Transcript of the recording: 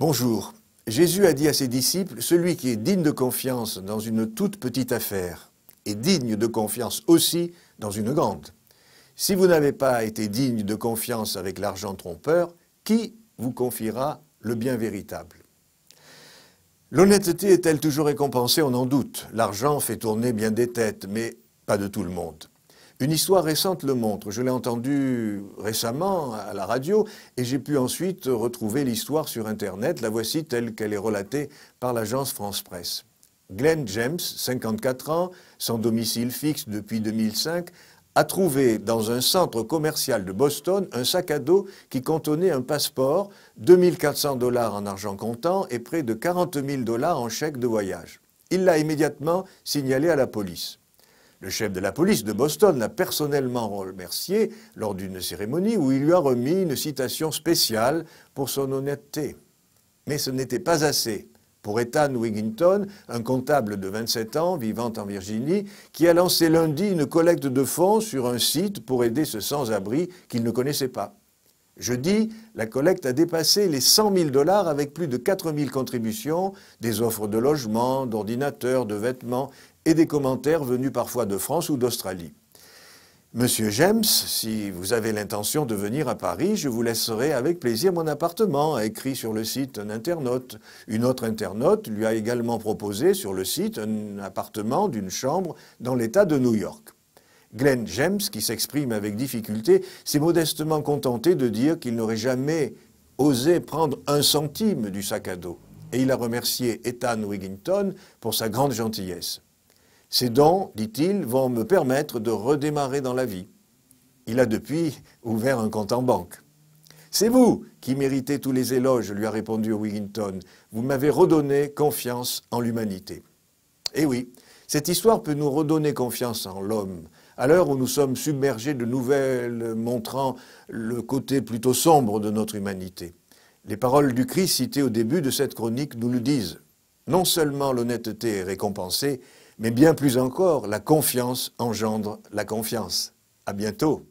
Bonjour. Jésus a dit à ses disciples, celui qui est digne de confiance dans une toute petite affaire est digne de confiance aussi dans une grande. Si vous n'avez pas été digne de confiance avec l'argent trompeur, qui vous confiera le bien véritable? L'honnêteté est-elle toujours récompensée? On en doute. L'argent fait tourner bien des têtes, mais pas de tout le monde. Une histoire récente le montre. Je l'ai entendue récemment à la radio et j'ai pu ensuite retrouver l'histoire sur Internet. La voici telle qu'elle est relatée par l'agence France Presse. Glenn James, 54 ans, sans domicile fixe depuis 2005, a trouvé dans un centre commercial de Boston un sac à dos qui contenait un passeport, 2 400 $ en argent comptant et près de 40 000 $ en chèque de voyage. Il l'a immédiatement signalé à la police. Le chef de la police de Boston l'a personnellement remercié lors d'une cérémonie où il lui a remis une citation spéciale pour son honnêteté. Mais ce n'était pas assez pour Ethan Wigginton, un comptable de 27 ans vivant en Virginie, qui a lancé lundi une collecte de fonds sur un site pour aider ce sans-abri qu'il ne connaissait pas. Jeudi, la collecte a dépassé les 100 000 $ avec plus de 4 000 contributions, des offres de logement, d'ordinateurs, de vêtements et des commentaires venus parfois de France ou d'Australie. Monsieur James, si vous avez l'intention de venir à Paris, je vous laisserai avec plaisir mon appartement, a écrit sur le site un internaute. Une autre internaute lui a également proposé sur le site un appartement d'une chambre dans l'État de New York. Glenn James, qui s'exprime avec difficulté, s'est modestement contenté de dire qu'il n'aurait jamais osé prendre 1 centime du sac à dos. Et il a remercié Ethan Wigginton pour sa grande gentillesse. Ces dons, dit-il, vont me permettre de redémarrer dans la vie. Il a depuis ouvert un compte en banque. C'est vous qui méritez tous les éloges, lui a répondu Wigginton. Vous m'avez redonné confiance en l'humanité. Eh oui, cette histoire peut nous redonner confiance en l'homme. À l'heure où nous sommes submergés de nouvelles montrant le côté plutôt sombre de notre humanité. Les paroles du Christ citées au début de cette chronique nous le disent. Non seulement l'honnêteté est récompensée, mais bien plus encore, la confiance engendre la confiance. À bientôt.